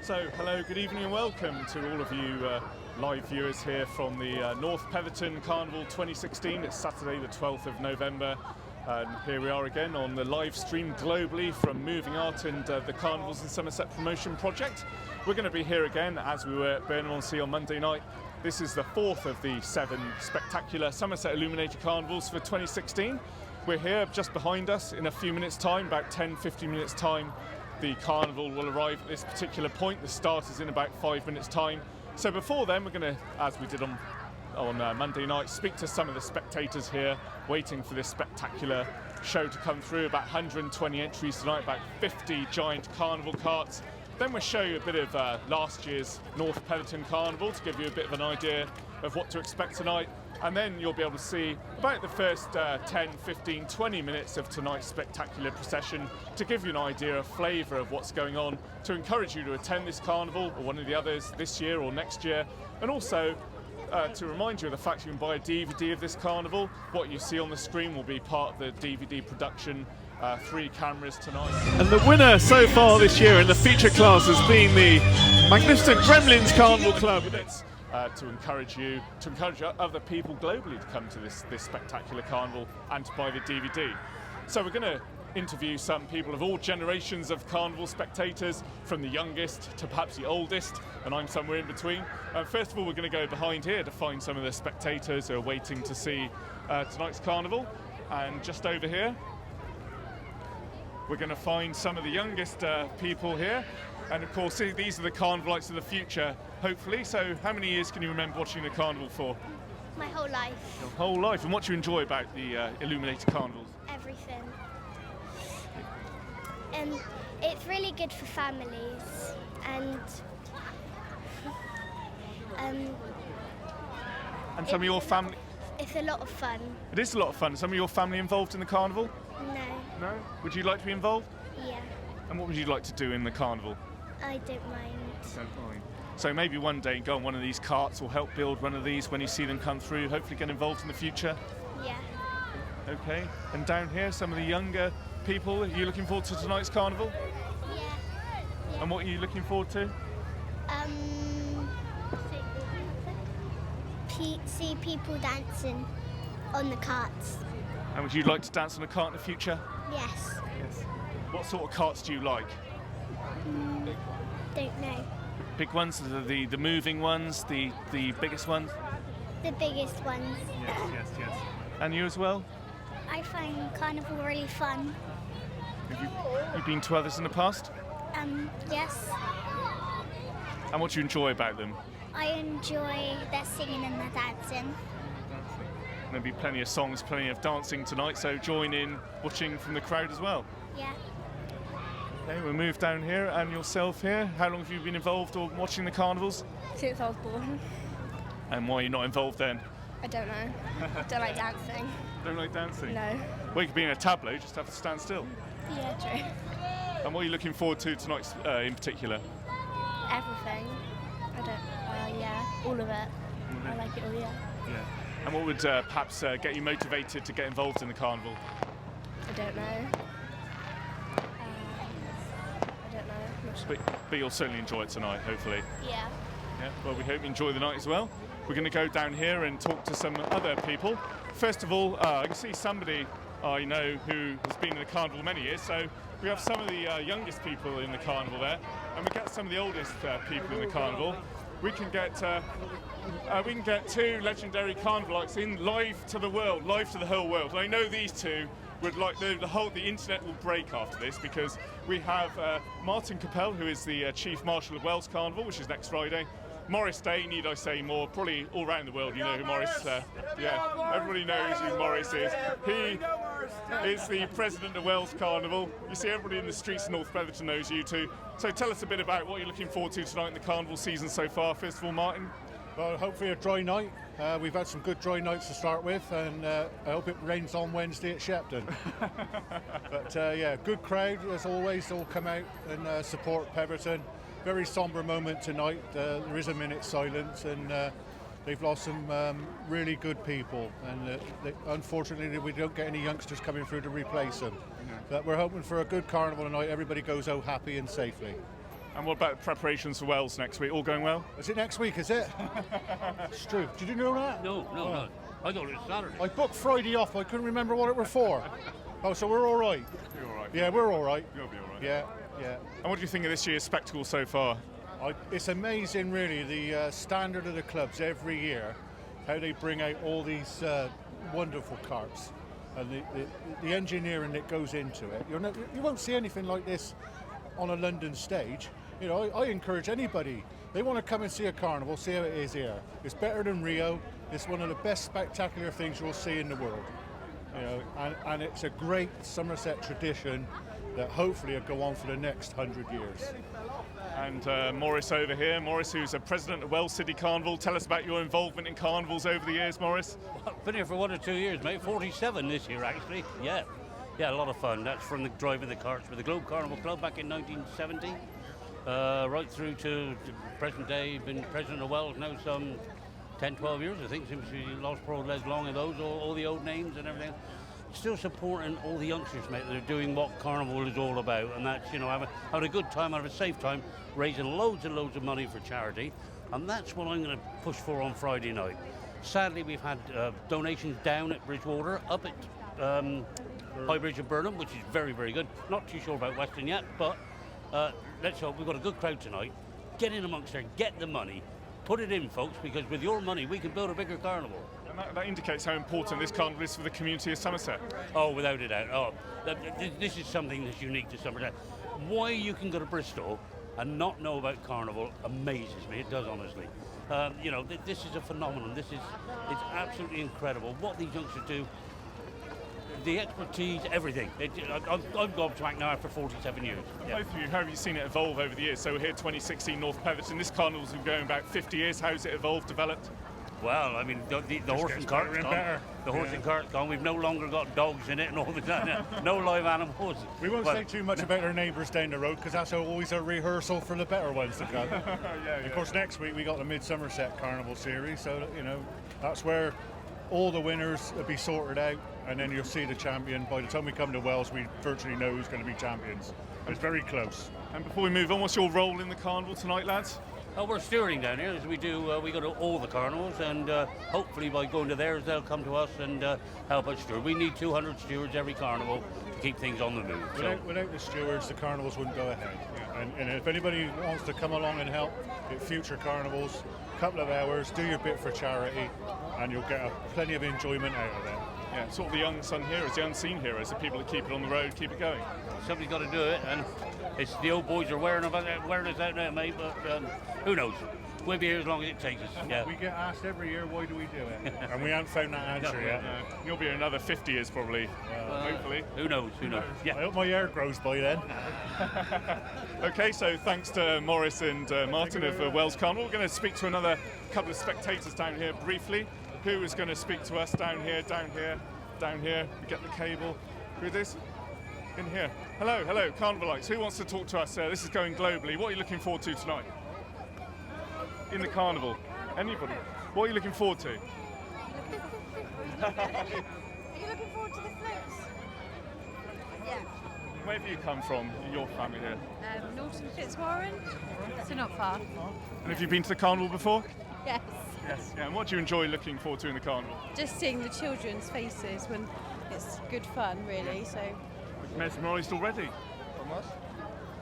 So, hello, good evening and welcome to all of you live viewers here from the North Petherton Carnival 2016. It's Saturday the 12th of November and here we are again on the live stream globally from Moving Art and the Carnivals in Somerset Promotion Project. We're going to be here again as we were at Burnham-on-Sea on Monday night. This is the fourth of the 7 spectacular Somerset Illuminated Carnivals for 2016. We're here just behind us in a few minutes time, about 10-15 minutes time. The carnival will arrive at this particular point. The start is in about 5 minutes time. So before then, we're going to, as we did on Monday night, speak to some of the spectators here waiting for this spectacular show to come through. About 120 entries tonight, about 50 giant carnival carts. Then we'll show you a bit of last year's North Petherton Carnival to give you a bit of an idea of what to expect tonight. And then you'll be able to see about the first 10, 15, 20 minutes of tonight's spectacular procession to give you an idea, a flavour of what's going on, to encourage you to attend this carnival or one of the others this year or next year, and also to remind you of the fact you can buy a DVD of this carnival. What you see on the screen will be part of the DVD production. 3 cameras tonight. And the winner so far this year in the feature class has been the magnificent Gremlins Carnival Club. It's to encourage other people globally to come to this spectacular carnival and to buy the DVD. So we're going to interview some people of all generations of carnival spectators, from the youngest to perhaps the oldest, and I'm somewhere in between. First of all, we're going to go behind here to find some of the spectators who are waiting to see tonight's carnival. And just over here, we're going to find some of the youngest people here. And of course, these are the carnivalites of the future, hopefully. So how many years can you remember watching the carnival for? My whole life. Your whole life. And what do you enjoy about the illuminated carnivals? Everything. And it's really good for families. And some of your family... It's a lot of fun. It is a lot of fun. Some of your family involved in the carnival? No. No? Would you like to be involved? Yeah. And what would you like to do in the carnival? I don't mind. Don't mind. So maybe one day go on one of these carts or help build one of these when you see them come through, hopefully get involved in the future? Yeah. Okay. And down here, some of the younger people, are you looking forward to tonight's carnival? Yeah. And what are you looking forward to? See people dancing on the carts. And would you like to dance on a cart in the future? Yes. Yes. What sort of carts do you like? Don't know. Big ones, the moving ones, the biggest ones? The biggest ones. Yes. And you as well? I find carnival really fun. Have you been to others in the past? Yes. And what do you enjoy about them? I enjoy their singing and their dancing. There'll be plenty of songs, plenty of dancing tonight, so join in watching from the crowd as well. Yeah. Okay, we'll move down here. And yourself here, how long have you been involved or watching the carnivals? Since I was born. And why are you not involved then? I don't know. Don't like dancing. Don't like dancing? No. Well, you could be in a tableau, just have to stand still. Yeah, true. And what are you looking forward to tonight in particular? Everything. Yeah, all of it. I like it all, yeah. And what would perhaps get you motivated to get involved in the carnival? I don't know. I don't know. I'm not sure. But you'll certainly enjoy it tonight, hopefully. Yeah. Yeah. Well, we hope you enjoy the night as well. We're going to go down here and talk to some other people. First of all, I can see somebody I know who has been in the carnival many years. So we have some of the youngest people in the carnival there, and we get some of the oldest people in the carnival. We can get 2 legendary carnivalites in live to the world, live to the whole world. And I know these two would like the internet will break after this, because we have Martin Capel, who is the Chief Marshal of Wales Carnival, which is next Friday. Morris Day, need I say more? Probably all around the world you know who Morris. Everybody knows who Morris is. He is the President of Wales Carnival. You see, everybody in the streets of North Petherton knows you two. So tell us a bit about what you're looking forward to tonight in the carnival season so far. First of all, Martin. Well, hopefully a dry night. We've had some good dry nights to start with, and I hope it rains on Wednesday at Shepton. But yeah, good crowd as always. All come out and support Petherton. Very sombre moment tonight. There is a minute's silence, and they've lost some really good people, and unfortunately we don't get any youngsters coming through to replace them. But we're hoping for a good carnival tonight. Everybody goes out happy and safely. And what about preparations for Wells next week? All going well? Is it next week, is it? It's true. Did you know that? No. I thought it was Saturday. I booked Friday off. I couldn't remember what it were for. Oh, so we're all right. You're all right. Yeah, we're all right. You'll be all right. Yeah. And what do you think of this year's spectacle so far? It's amazing, really, the standard of the clubs every year, how they bring out all these wonderful carts and the engineering that goes into it. You won't see anything like this on a London stage. You know, I encourage anybody, they want to come and see a carnival, see how it is here. It's better than Rio. It's one of the best spectacular things you'll see in the world. You know, and it's a great Somerset tradition that hopefully will go on for the next 100 years. And Maurice over here. Maurice, who's a president of Wells City Carnival. Tell us about your involvement in carnivals over the years, Maurice. I've been here for 1 or 2 years, mate. 47 this year, actually. Yeah, a lot of fun. That's from driving the carts with the Globe Carnival Club back in 1970, right through to present day. Been president of Wells now some 10, 12 years, I think, since we lost poor old Les Long and those, all the old names and everything. Still supporting all the youngsters, mate, that are doing what carnival is all about, and that's, you know, having a good time, having a safe time, raising loads and loads of money for charity, and that's what I'm going to push for on Friday night. Sadly, we've had donations down at Bridgewater, up at High Bridge of Burnham, which is very, very good. Not too sure about Weston yet, but let's hope we've got a good crowd tonight. Get in amongst there, get the money, put it in, folks, because with your money, we can build a bigger carnival. And that indicates how important this carnival is for the community of Somerset. Oh, without a doubt. Oh, this is something that's unique to Somerset. Why you can go to Bristol and not know about carnival amazes me. It does, honestly. You know, this is a phenomenon. It's absolutely incredible what these youngsters do. The expertise, everything. I'm gobsmacked now after 47 years. Yeah. Both of you, how have you seen it evolve over the years? So we're here 2016 North Petherton. This carnival's been going about 50 years. How's it evolved, developed? Well, I mean, the horse and cart's gone. The horse and cart's gone. We've no longer got dogs in it and all the time. No live animals. We won't say too much about our neighbours down the road because that's always a rehearsal for the better ones to come. Of course, next week we got the Mid-Somerset Carnival Series, so you know that's where all the winners will be sorted out, and then you'll see the champion. By the time we come to Wells, we virtually know who's going to be champions. It's very close. And before we move on, what's your role in the carnival tonight, lads? We're steering down here, as we do. We go to all the carnivals, and hopefully by going to theirs, they'll come to us and help us steward. We need 200 stewards every carnival to keep things on the move. Without the stewards, the carnivals wouldn't go ahead. And if anybody wants to come along and help at future carnivals, a couple of hours, do your bit for charity, and you'll get plenty of enjoyment out of it. Yeah, sort of the unsung heroes, the unseen heroes, the people that keep it on the road, keep it going. Somebody's got to do it, and it's the old boys are wearing us out now, mate, but who knows? We'll be here as long as it takes us. Yeah. We get asked every year, why do we do it? And we haven't found that answer yet. You'll be here another 50 years probably, hopefully. Who knows? Yeah. I hope my hair grows by then. Okay, so thanks to Maurice and Martin of Wells Carnival. We're going to speak to another couple of spectators down here briefly. Who is going to speak to us down here? We get the cable. Who is this? In here. Hello, Carnivalites. Who wants to talk to us? This is going globally. What are you looking forward to tonight? In the carnival? Anybody? What are you looking forward to? Are you looking forward to the floats? Yeah. Where have you come from, your family here? Norton Fitzwarren, so not far. And have you been to the carnival before? Yes. Yes. Yeah, and what do you enjoy looking forward to in the carnival? Just seeing the children's faces when it's good fun, really. So. Mesmerised already?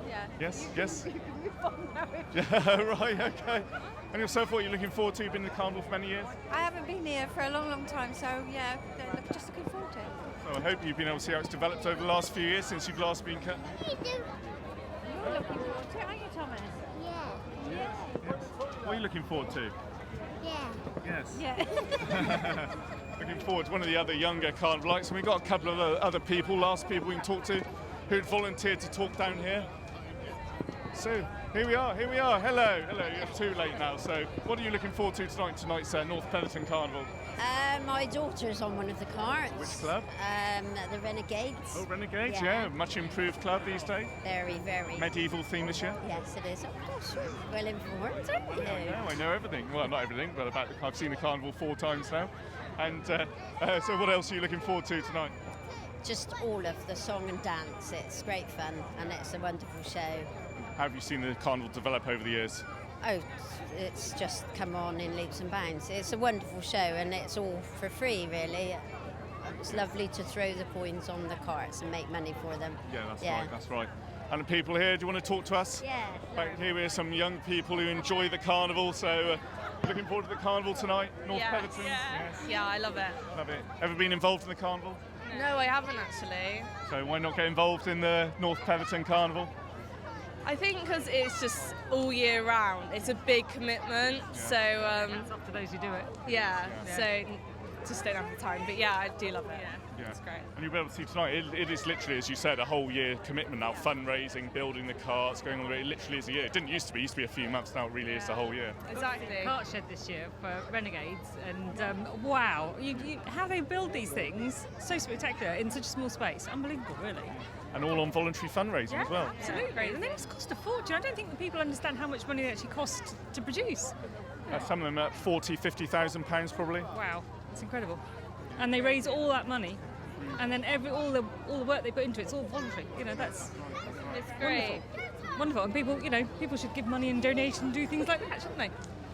Yeah. Yes. You can move on now. Yeah, right. Okay. And yourself, what are you looking forward to? You've been in the carnival for many years? I haven't been here for a long, long time, so yeah, just looking forward to it. So I hope you've been able to see how it's developed over the last few years since you've last been cut. You're looking forward to it, aren't you, Thomas? Yes. What are you looking forward to? Yes. Yeah. Looking forward to one of the other younger carnivalites, and we've got a couple of other people, last people we can talk to, who'd volunteered to talk down here. So here we are. Hello. You're too late now. So what are you looking forward to tonight? Tonight's North Petherton Carnival. My daughter's on one of the carts. Which club? The Renegades. Oh, Renegades, yeah. Much improved club these days. Very, very. Medieval theme this year. Yes, it is. Oh, gosh, you're well informed, aren't you? I know everything. Well, not everything, but I've seen the carnival 4 times now. And so what else are you looking forward to tonight? just all of the song and dance. It's great fun and it's a wonderful show. How have you seen the carnival develop over the years? Oh, it's just come on in leaps and bounds. It's a wonderful show and it's all for free, really. It's lovely to throw the coins on the carts and make money for them. Yeah, that's right. And the people here, do you want to talk to us? Yeah. Right, here we are, some young people who enjoy the carnival, so looking forward to the carnival tonight, North Petherton. Yeah, I love it. Love it. Ever been involved in the carnival? No, I haven't actually. So why not get involved in the North Petherton Carnival? I think because it's just all year round. It's a big commitment, so It's up to those who do it. yeah. So just don't have the time, but yeah, I do love it. Yeah. It's great. And you'll be able to see tonight, it is literally, as you said, a whole year commitment now, fundraising, building the carts, going on the way. It literally is a year. It didn't used to be, it used to be a few months, now it really is the whole year. Exactly. Cart shed this year for Renegades, and wow, how they build these things, so spectacular in such a small space. Unbelievable, really. And all on voluntary fundraising as well. Absolutely. And they just cost a fortune. I don't think that people understand how much money they actually cost to produce. Some of them at £40,000-50,000 probably. Wow, it's incredible. And they raise all that money, and then all the work they put into it's all voluntary. That's It's great. wonderful. And people should give money and donate and do things like that, shouldn't they?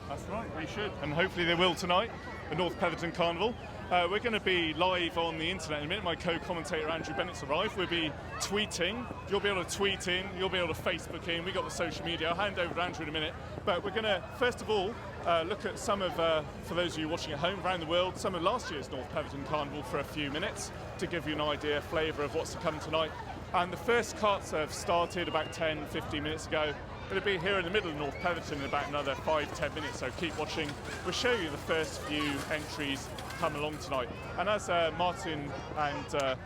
That's right, they should. And hopefully they will tonight, the North Petherton Carnival. We're going to be live on the internet in a minute. My co-commentator Andrew Bennett's arrived. We'll be tweeting. You'll be able to tweet in. You'll be able to Facebook in. We've got the social media. I'll hand over to Andrew in a minute. But we're going to, first of all, look at some of, for those of you watching at home around the world, some of last year's North Petherton Carnival for a few minutes to give you an idea, flavour of what's to come tonight. And the first carts have started about 10-15 minutes ago. It'll be here in the middle of North Petherton in about another 5-10 minutes, so keep watching. We'll show you the first few entries come along tonight. And as Martin and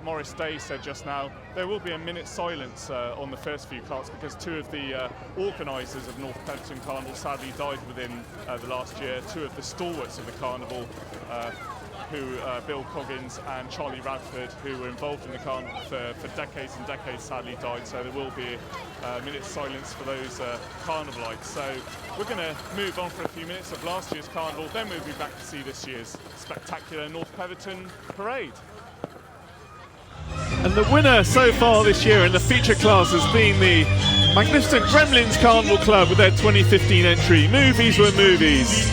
Morris Day said just now, there will be a minute's silence on the first few carts because two of the organisers of North Petherton Carnival sadly died within the last year. Two of the stalwarts of the carnival, Bill Coggins and Charlie Radford, who were involved in the carnival for decades and decades, sadly died. So there will be a minute's silence for those carnivalites. So we're going to move on for a few minutes of last year's carnival, then we'll be back to see this year's spectacular North Petherton parade. And the winner so far this year in the feature class has been the magnificent Gremlins Carnival Club with their 2015 entry, Movies Were Movies.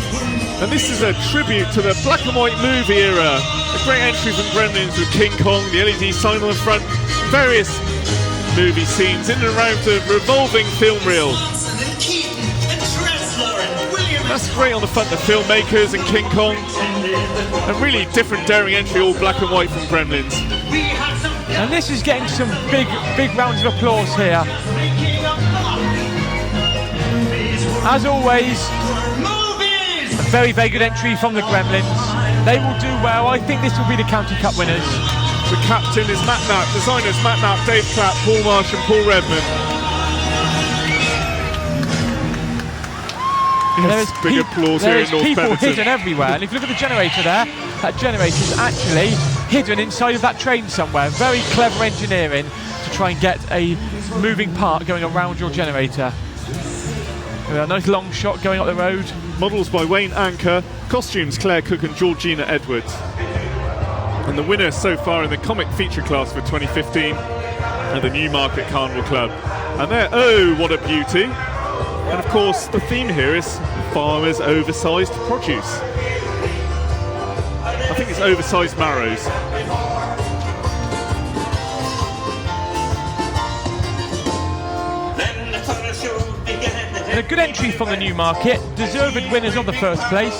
And this is a tribute to the black and white movie era. A great entry from Gremlins with King Kong, the LED sign on the front, various movie scenes in and around the revolving film reel. And that's great on the front, the filmmakers and King Kong. A really different, daring entry, all black and white from Gremlins. And this is getting some big rounds of applause here. As always, a very good entry from the Gremlins. They will do well. I think this will be the County Cup winners. The captain is Matt Knapp, designers Matt Knapp, Dave Clapp, Paul Marsh and Paul Redmond. Yes, big applause here in North There is people Petherton. hidden everywhere, and if you look at the generator there, that generator is actually hidden inside of that train somewhere. Very clever engineering to try and get a moving part going around your generator. A nice long shot going up the road. Models by Wayne Anker, costumes Claire Cook and Georgina Edwards. And the winner so far in the comic feature class for 2015 are the Newmarket Carnival Club. And they're, oh, what a beauty. And of course, the theme here is farmers' oversized produce. I think it's oversized marrows. And a good entry from the Newmarket, deserved winners of the first place.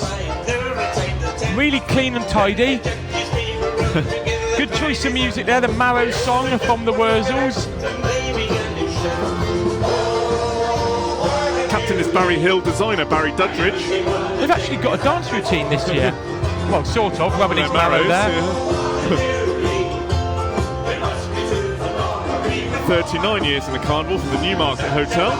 Really clean and tidy. Good choice of music there, the Marrow song from the Wurzels. Captain is Barry Hill, designer Barry Duddridge. They've actually got a dance routine this year. Well, sort of, rubbing his marrow there. Yeah. 39 years in the carnival from the Newmarket Hotel.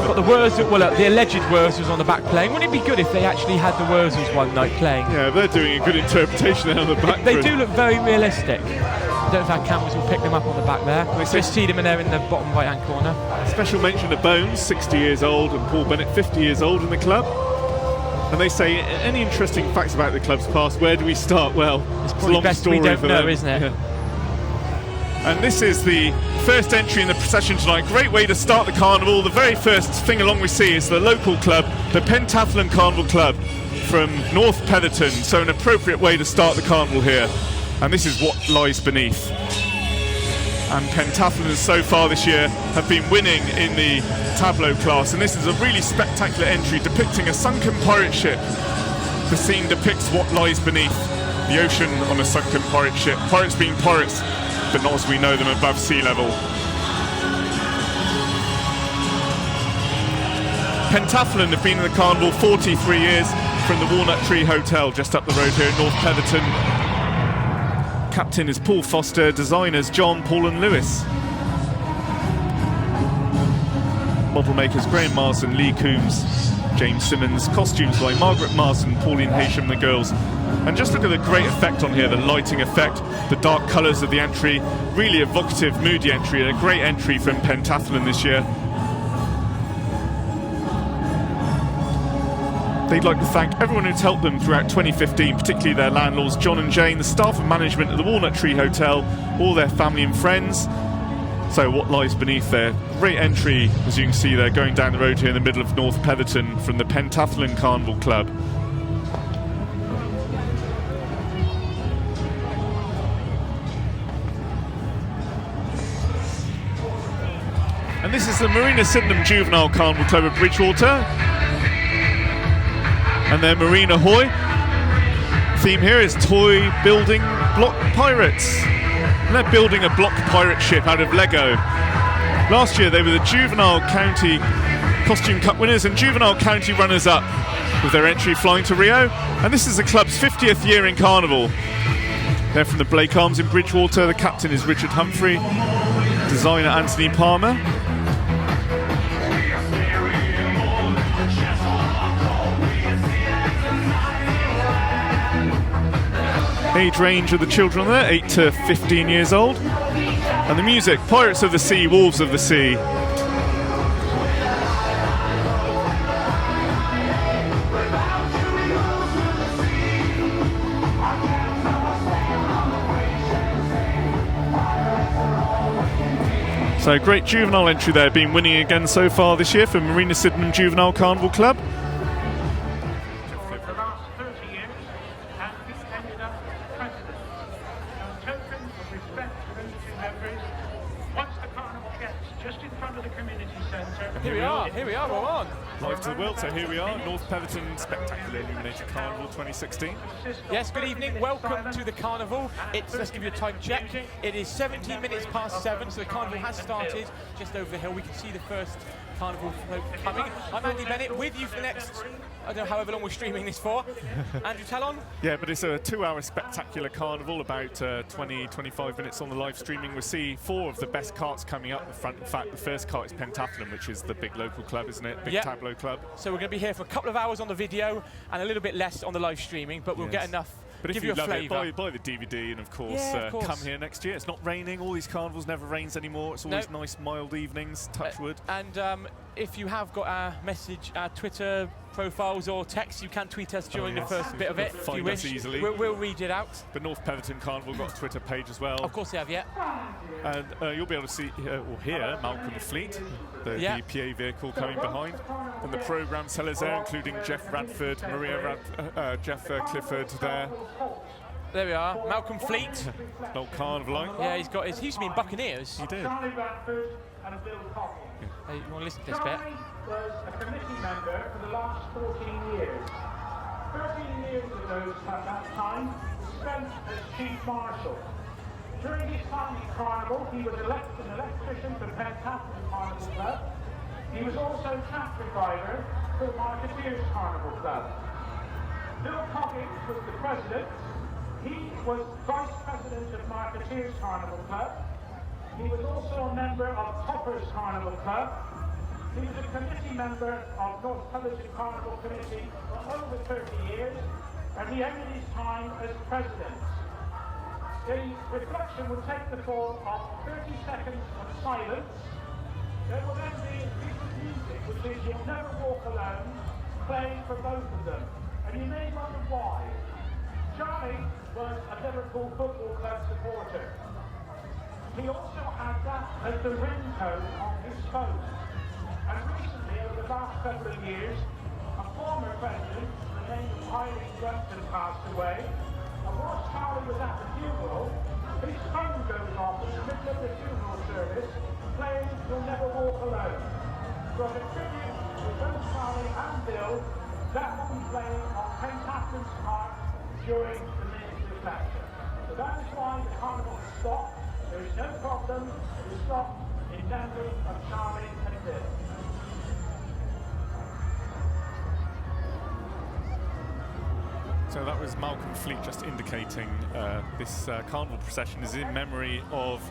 Got the Wurzels, well, the alleged Wurzels on the back playing. Wouldn't it be good if they actually had the Wurzels one night playing? Yeah, they're doing a good interpretation there on the back. They do look very realistic. I don't know if our cameras will pick them up on the back there. Just see them in there in the bottom right hand corner. Special mention to Bones, 60 years old, and Paul Bennett, 50 years old in the club. And they say, any interesting facts about the club's past, where do we start? Well, It's a probably long best story we don't for know, them. isn't it? Yeah. And this is the first entry in the procession tonight. Great way to start the carnival. The very first thing along we see is the local club, the Pentathlon Carnival Club from North Petherton. So an appropriate way to start the carnival here. And this is what lies beneath. And pentathlons so far this year have been winning in the tableau class, and this is a really spectacular entry depicting a sunken pirate ship. The scene depicts what lies beneath the ocean on a sunken pirate ship. Pirates being pirates, but not as we know them above sea level. Pentathlon have been in the carnival 43 years from the Walnut Tree Hotel just up the road here in North Petherton. Captain is Paul Foster, designers John, Paul and Lewis. Model makers Graham Marsden, Lee Coombs, James Simmons. Costumes by Margaret Marsden, Pauline Haysham, the girls. And just look at the great effect on here, the lighting effect, the dark colours of the entry. Really evocative, moody entry, and a great entry from Pentathlon this year. They'd like to thank everyone who's helped them throughout 2015, particularly their landlords, John and Jane, the staff and management at the Walnut Tree Hotel, all their family and friends. So what lies beneath there? Great entry, as you can see there, going down the road here in the middle of North Petherton from the Pentathlon Carnival Club. And this is the Marina Sydenham Juvenile Carnival Club of Bridgewater. And their Marina Hoy theme here is toy building block pirates. And they're building a block pirate ship out of Lego. Last year they were the Juvenile County Costume Cup winners and Juvenile County runners-up with their entry flying to Rio. And this is the club's 50th year in Carnival. They're from the Blake Arms in Bridgewater. The captain is Richard Humphrey, designer Anthony Palmer. Age range of the children there, 8 to 15 years old. And the music, Pirates of the Sea, Wolves of the Sea. So great juvenile entry there, been winning again so far this year for Marina Sydenham Juvenile Carnival Club. Here we are, we're on. Live to the world, so here we are, North Petherton Spectacular Illuminated Carnival 2016. Yes, good evening, welcome to the carnival. Let's give you a time check. It is 17 minutes past 7, so the carnival has started just over the hill. We can see the first carnival float coming. I'm Andy Bennett with you for the next, I don't know however long we're streaming this for. Andrew Tallon? Yeah, but it's a 2-hour spectacular carnival, about 20-25 minutes on the live streaming. We'll see 4 of the best carts coming up the front. In fact, the first cart is Pentathlon, which is the big local club, isn't it? Big tableau club. So we're going to be here for a couple of hours on the video and a little bit less on the live streaming, but we'll get enough. But give if you a love flavour. it, buy the DVD and of course, come here next year. It's not raining, all these carnivals never rains anymore. It's always nice mild evenings, touch wood. And if you have got our message, our Twitter profiles or text, you can tweet us during the first bit of it if you wish. Easily. We'll read it out. The North Petherton Carnival got a Twitter page as well. Of course they have, yeah. And you'll be able to see or hear Malcolm Fleet, the PA vehicle coming behind. And the programme sellers there, including Jeff Radford, Jeff Clifford there. There we are, Malcolm Fleet. Old Carnivalite. Yeah, he used to be in Buccaneers. He did. Hey, you want to listen to this bit? Was a committee member for the last 14 years. 13 years of those at that time spent as Chief Marshal. During his time in Carnival, he was elected an electrician for Pentathlon Carnival Club. He was also tractor driver for the Marketeers Carnival Club. Bill Coggins was the president. He was vice president of Marketeers Carnival Club. He was also a member of Toppers Carnival Club. He was a committee member of North Petherton Carnival Committee for over 30 years, and he ended his time as president. The reflection will take the form of 30 seconds of silence. There will then be a piece of music which is You'll Never Walk Alone, playing for both of them. And you may wonder why. Charlie was a Liverpool Football Club supporter. He also had that as the ringtone on his phone. And recently, over the last couple of years, a former president, the name of Eileen Brunton, passed away. And while Charlie was at the funeral, his phone goes off in the middle of the funeral service, playing You'll Never Walk Alone. So as a tribute to both Charlie and Bill, that will be playing on Pentathlon's heart during the minister's lecture. So that is why the carnival has stopped. There is no problem. It is stopped in memory of Charlie and Bill. So that was Malcolm Fleet just indicating this carnival procession is in memory of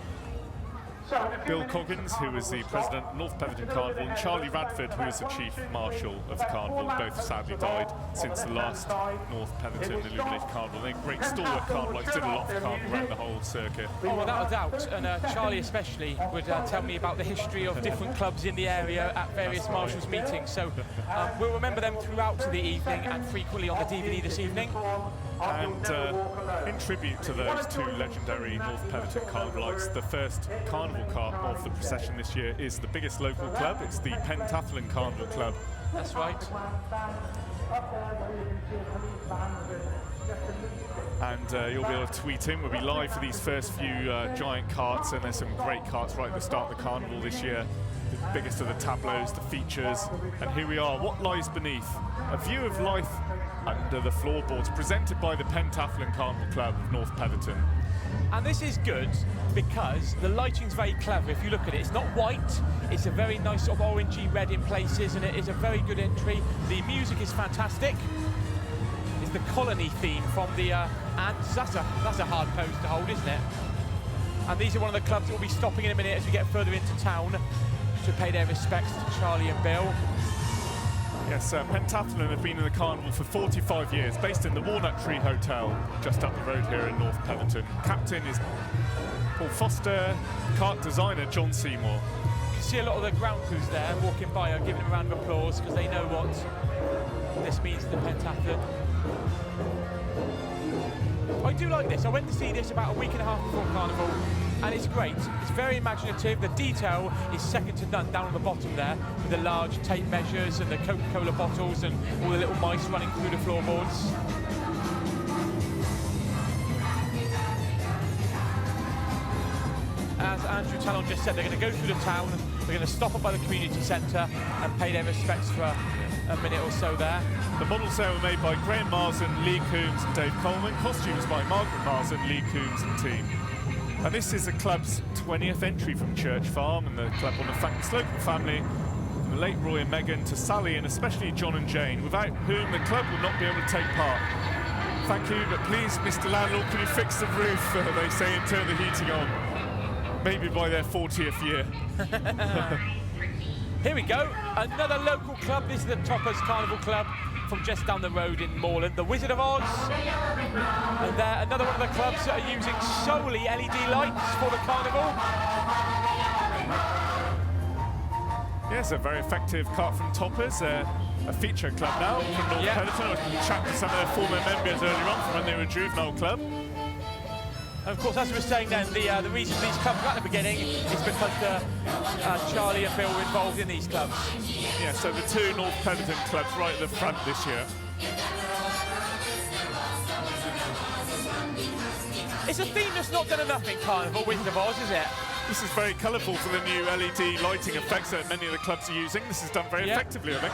Bill Coggins, who was the president of North Petherton Carnival, and Charlie Radford, who was the chief marshal of the carnival. Both sadly died since the last North Petherton Illuminated Carnival. They're great stalwart carnivalites, did a lot for carnival around the whole circuit. Oh, without a doubt, and Charlie especially would tell me about the history of different clubs in the area at various marshals' meetings. So we'll remember them throughout the evening and frequently on the DVD this evening. And in tribute to those two legendary North Petherton carnivalites, the first carnival car of the procession this year is the biggest local club. It's the Pentathlon Carnival Club. That's right. And you'll be able to tweet in. We'll be live for these first few giant carts, and there's some great carts right at the start of the carnival this year. The biggest of the tableaus, the features, and here we are. What lies beneath? A view of life under the floorboards, presented by the Pentathlon Carnival Club of North Petherton. And this is good because the lighting's very clever. If you look at it, it's not white, it's a very nice sort of orangey red in places, and it is a very good entry. The music is fantastic. It's the colony theme from the ants. That's a hard pose to hold, isn't it? And these are one of the clubs that will be stopping in a minute as we get further into town to pay their respects to Charlie and Bill. Yes, Pentathlon have been in the carnival for 45 years, based in the Walnut Tree Hotel, just up the road here in North Petherton. Captain is Paul Foster, kart designer John Seymour. You can see a lot of the ground crews there walking by are giving them a round of applause because they know what this means to the Pentathlon. I do like this. I went to see this about a week and a half before Carnival, and it's great. It's very imaginative. The detail is second to none down on the bottom there, with the large tape measures and the Coca-Cola bottles and all the little mice running through the floorboards. As Andrew Talon just said, they're going to go through the town, they're going to stop up by the community centre and pay their respects for a minute or so there. The models there were made by Graham Marsden, Lee Coombs and Dave Coleman. Costumes by Margaret Marsden, Lee Coombs and team. And this is the club's 20th entry from Church Farm, and the club want to thank the Slocum family, from the late Roy and Megan to Sally and especially John and Jane, without whom the club will not be able to take part. Thank you, but please, Mr. Landlord, can you fix the roof, they say, and turn the heating on. Maybe by their 40th year. Here we go, another local club. This is the Toppers Carnival Club from just down the road in Moorland, the Wizard of Oz. And they're another one of the clubs that are using solely LED lights for the carnival. Yes, a very effective cart from Toppers. A feature club now from North Petherton. I chatted to some of their former members earlier on from when they were a juvenile club. And of course, as we were saying then, the reason these clubs were at the beginning is because Charlie and Bill were involved in these clubs. Yeah, so the two North Petherton clubs right at the front this year. It's a theme that's not done enough in Carnival, Wizard of Oz, is it? This is very colourful for the new LED lighting effects that many of the clubs are using. This is done very effectively, I think.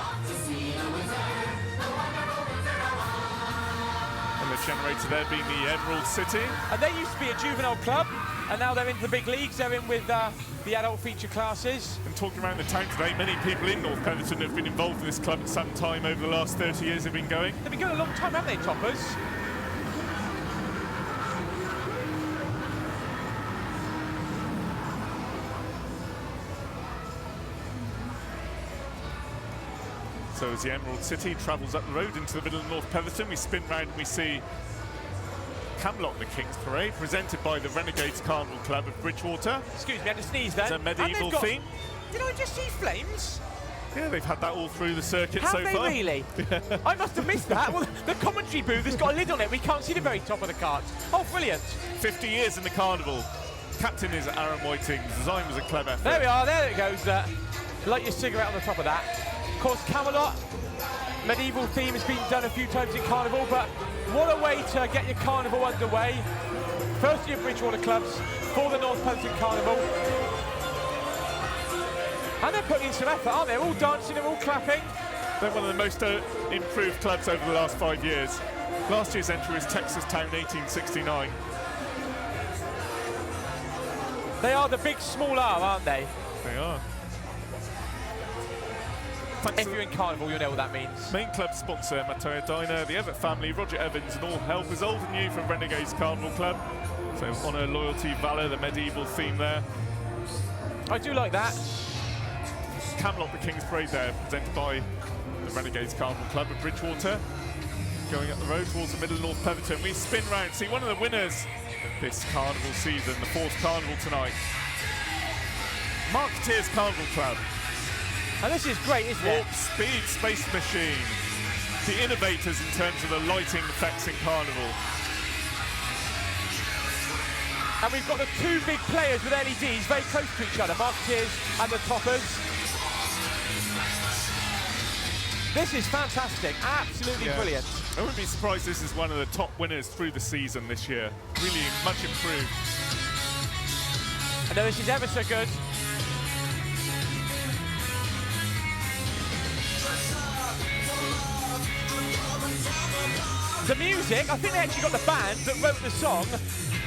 And the generator there being the Emerald City. And they used to be a juvenile club, and now they're into the big leagues. They're in with the adult feature classes. And talking around the town today, many people in North Petherton have been involved in this club at some time over the last 30 years they've been going. They've been going a long time, haven't they, Toppers? So as the Emerald City travels up the road into the middle of North Petherton, we spin round and we see Camelot and the King's Parade, presented by the Renegades Carnival Club of Bridgewater. Excuse me, I had to sneeze there. It's a medieval theme. Did I just see flames? Yeah, they've had that all through the circuit Have so they far. really? I must have missed that. Well, the commentary booth has got a lid on it. We can't see the very top of the cart. Oh, brilliant. 50 years in the carnival. Captain is Aaron Whiting. Design was a clever effort. There we are. There it goes. Light your cigarette on the top of that. Of course, Camelot. Medieval theme has been done a few times in Carnival, but what a way to get your Carnival underway. First year Bridgewater clubs for the North Petherton Carnival. And they're putting in some effort, aren't they? They're all dancing, they're all clapping. They're one of the most improved clubs over the last 5 years. Last year's entry was Texas Town 1869. They are the big small R, aren't they? They are. If you're in Carnival, you know what that means. Main club sponsor, Matoya Diner, the Everett family, Roger Evans, and all helpers, old and new from Renegades Carnival Club. So honour, loyalty, valour, the medieval theme there. I do like that. Camelot, the King's Parade there, presented by the Renegades Carnival Club at Bridgewater. Going up the road towards the middle of North Petherton, we spin round, see one of the winners this carnival season, the 4th carnival tonight. Marketeers Carnival Club. And this is great, isn't it? Warp Speed Space Machine. The innovators in terms of the lighting effects in Carnival. And we've got the two big players with LEDs very close to each other, Marketeers and the Toppers. This is fantastic, absolutely brilliant. I wouldn't be surprised this is one of the top winners through the season this year. Really much improved. I know this is ever so good. The music, I think they actually got the band that wrote the song,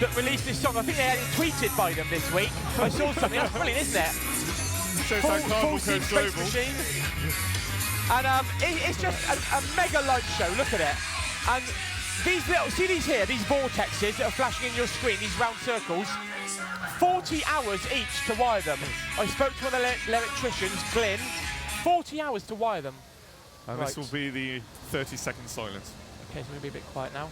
that released this song. I think they had it tweeted by them this week. I saw something, that's brilliant, isn't it? Shows how Carnival goes global. Machine. And it's just a mega light show, look at it. And these little, see these here, these vortexes that are flashing in your screen, these round circles, 40 hours each to wire them. I spoke to one of the electricians, Glyn, 40 hours to wire them. And this will be the 30-second silence. Okay, so we're going to be a bit quiet now.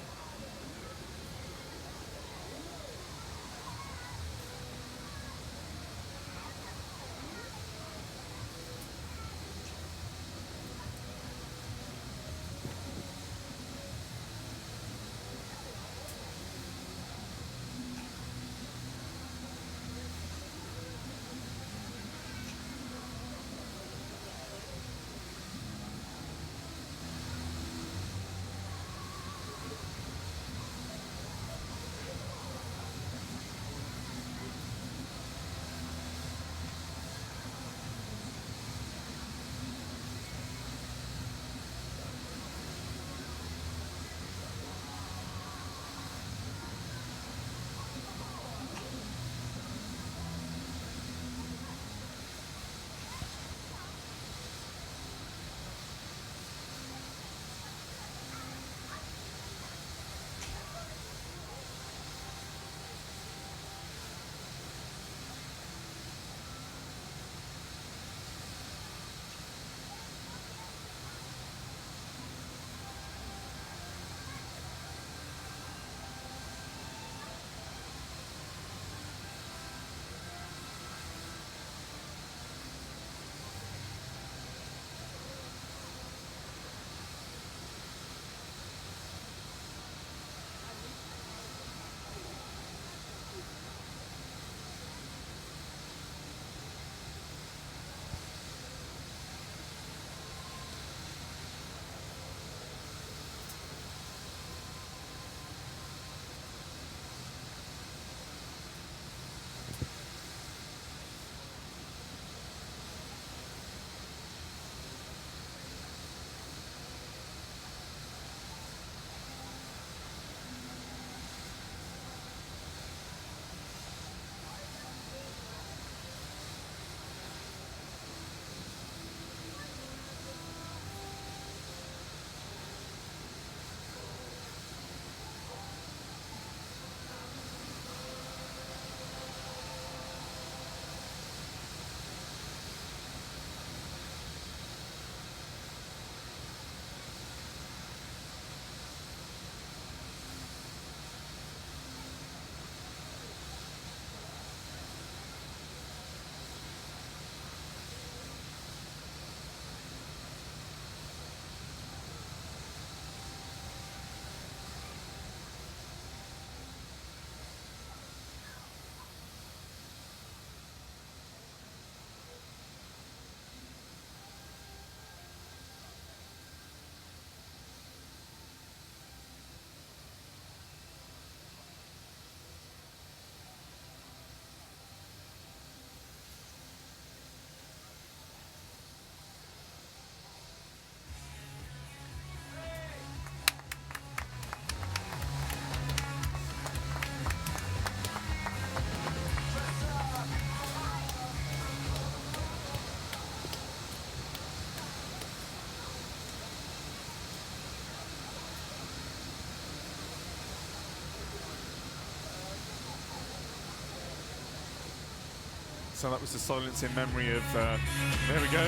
So that was the silence in memory of, there we go.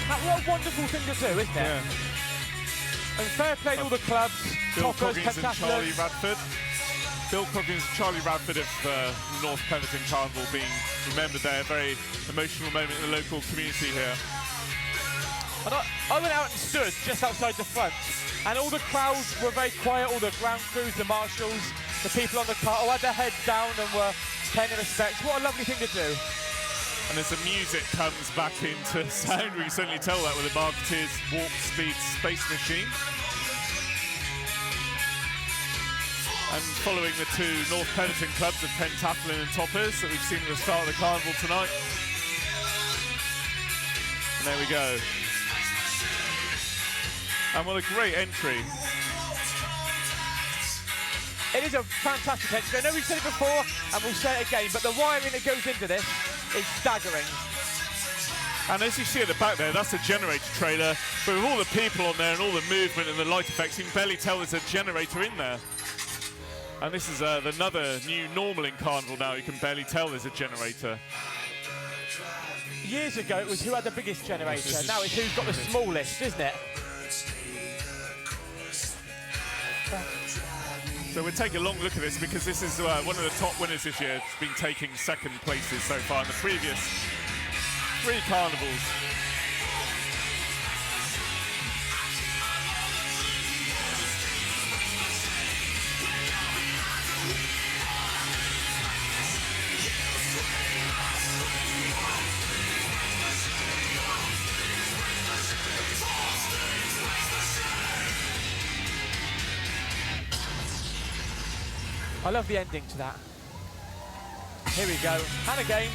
Now, what a wonderful thing to do, isn't it? Yeah. And fair play to all the clubs, Bill toppers, Coggins and Charlie pentathlons. Radford. Bill Coggins and Charlie Radford of North Petherton Carnival being remembered there. A very emotional moment in the local community here. And I went out and stood just outside the front, and all the crowds were very quiet, all the ground crews, the marshals, the people on the cart all had their heads down and were paying their respects. What a lovely thing to do. And as the music comes back into sound, we can certainly tell that with the Marketeers Warp Speed Space Machine. And following the two North Petherton clubs of pentathlon and toppers that we've seen at the start of the carnival tonight. And there we go. And what a great entry. It is a fantastic entry. I know we've said it before and we'll say it again, but the wiring that goes into this is staggering. And as you see at the back there, that's a generator trailer, but with all the people on there and all the movement and the light effects, you can barely tell there's a generator in there. And this is another new normal in Carnival now, you can barely tell there's a generator. Years ago, it was who had the biggest generator. Now it's who's got the smallest, isn't it? So we'll take a long look at this because this is one of the top winners this year. It's been taking second places so far in the previous 3 carnivals. I love the ending to that. Here we go, and again.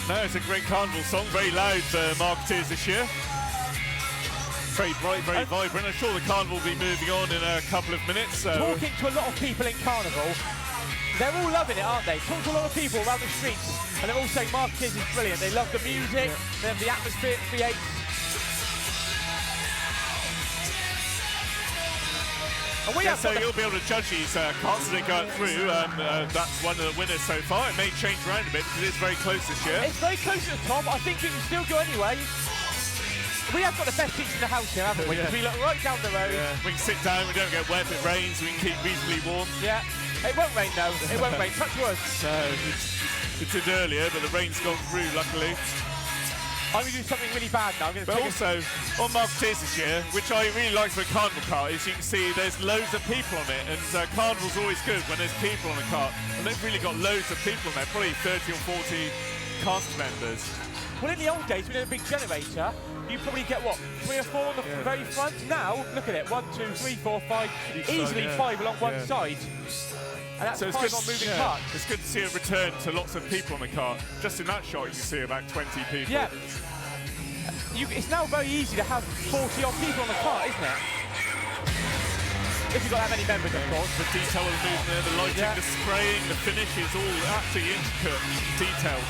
No, it's a great carnival song, very loud Marketeers this year. Very bright, very vibrant. I'm sure the carnival will be moving on in a couple of minutes. So. Talking to a lot of people in Carnival, they're all loving it, aren't they? Talk to a lot of people around the streets, and they're all saying Marketeers is brilliant. They love the music, they love the atmosphere it creates. So you'll be able to judge these carts as they go through. That's one of the winners so far. It may change around a bit because it's very close this year. It's very close to the top. I think it can still go anyway. We have got the best seats in the house here, haven't we? Yeah. We look right down the road. Yeah. We can sit down, we don't get wet if it rains, we can keep reasonably warm. Yeah. It won't rain though. It won't rain. Touch wood. So it did earlier, but the rain's gone through, luckily. I'm going to do something really bad now. But also, on Marketeers this year, which I really like for a carnival cart, is you can see there's loads of people on it, and carnival's always good when there's people on a cart. And they've really got loads of people on there, probably 30 or 40 cast members. Well, in the old days, we had a big generator. You probably get, what, 3 or 4 on the very front? Now, look at it, 1, 2, 3, 4, 5, easily 5 along one side. And that's so 5 on moving parts. It's good to see a return to lots of people on the cart. Just in that shot, you can see about 20 people. Yeah. It's now very easy to have 40-odd people on the cart, isn't it? If you've got that many members, of course. The detail of the movement there, the lighting, the spraying, the finish is all absolutely intricate detail.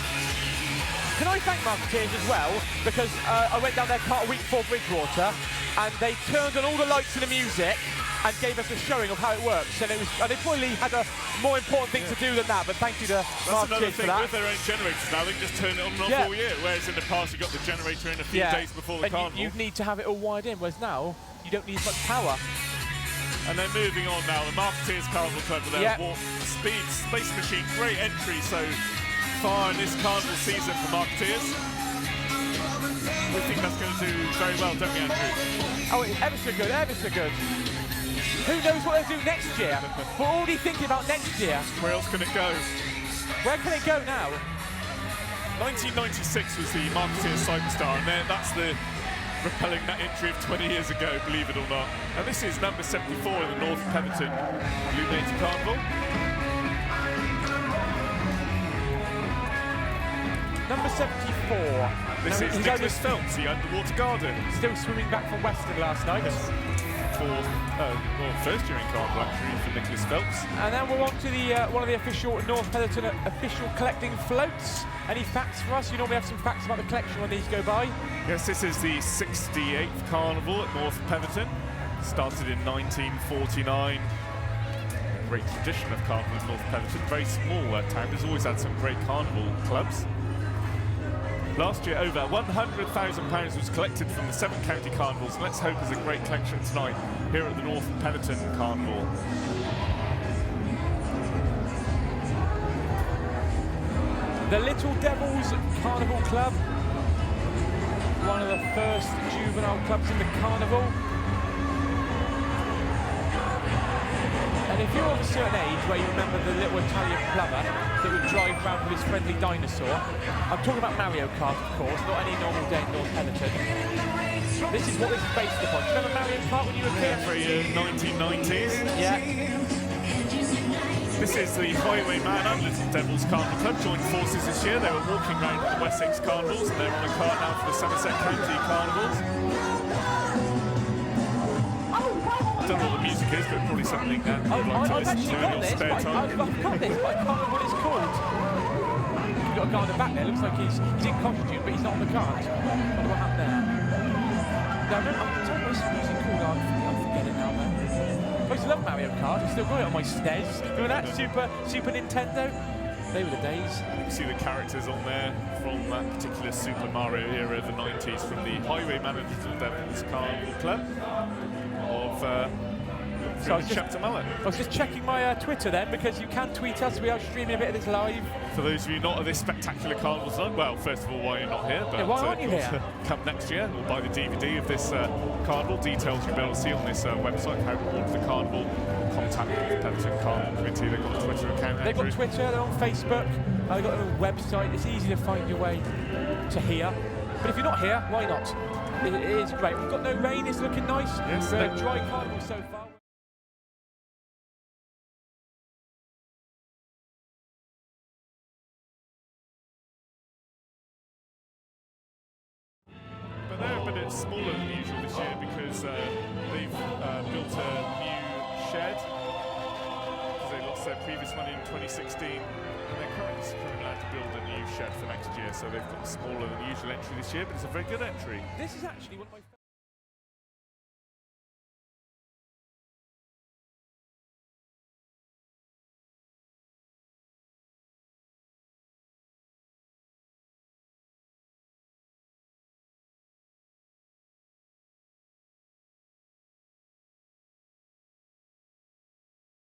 Can I thank Marketeers as well, because I went down their cart a week before Bridgewater, and they turned on all the lights and the music and gave us a showing of how it works. And they probably had a more important thing to do than that, but thank you to Marketeers for that. With their own generators now, they can just turn it on and off all year, whereas in the past you got the generator in a few days before the carnival. You need to have it all wired in, whereas now you don't need as much power. And then moving on now, the Marketeers Carnival Club with their Warp Speed Space Machine. Great entry so far in this carnival season for Marketeers. We think that's going to do very well, don't we, Andrew? Oh, it's ever so good, ever so good. Who knows what they'll do next year? We're already thinking about next year. Where else can it go? Where can it go now? 1996 was the Marketeers Cyberstar, and that's the repelling that entry of 20 years ago, believe it or not. And this is number 74 in the North Petherton Illuminated Carnival. Number 74. This is Nicholas Phelps, the underwater garden. Still swimming back from Western last night. First year in Carnival actually for Nicholas Phelps. And then we're on to the one of the official North Petherton official collecting floats. Any facts for us? You normally have some facts about the collection when these go by. Yes, this is the 68th Carnival at North Petherton. Started in 1949. great tradition of carnival in North Petherton. Very small town. There's always had some great carnival clubs. Last year, over £100,000 was collected from the 7 county carnivals. And let's hope there's a great collection tonight here at the North Petherton Carnival. The Little Devils Carnival Club, one of the first juvenile clubs in the carnival. And if you're of a certain age where you remember the little Italian plumber that would drive around with his friendly dinosaur, I'm talking about Mario Kart, of course, not any normal day in North Petherton. This is what this is based upon. Do you remember Mario Kart when you were a kid? Yeah, 1990s. Yeah. This is the Highwayman and Little Devils Carnival Club joined forces this year. They were walking around the Wessex Carnivals and they're on a cart now for the Somerset County Carnivals. I don't know what the music is, but probably something that you'd like to listen to in your spare time. I've got this, but I can't remember what it's called. You've got a guy on the back there, looks like he's in costume, but he's not on the cart. I wonder what happened there. No, I don't know what this music called. I forget it now, man. I used to love Mario Kart. I still got it on my SNES. Remember that? Super Nintendo? They were the days. You can see the characters on there from that particular Super Mario era of the 90s from the Highwayman and Little Devils Carnival Club of So I was just checking my Twitter then, because you can tweet us. We are streaming a bit of this live. For those of you not at this spectacular carnival tonight, well, first of all, why you're not here, but why aren't you here? Come next year, we'll buy the DVD of this carnival. Details you'll be able to see on this website, how to order the carnival. Contact the Petherton Carnival Committee. They've got a Twitter account. They've got Twitter, they're on Facebook, they've got a website. It's easy to find your way to here. But if you're not here, why not? It is great. We've got no rain, it's looking nice. Yes, sir. No dry carnival so far. But it's smaller than usual this year because they've built a new shed because they lost their previous one in 2016 and they're currently allowed to build a new shed for next year, so they've got a smaller than usual entry this year, but it's a very good entry. This is actually one of my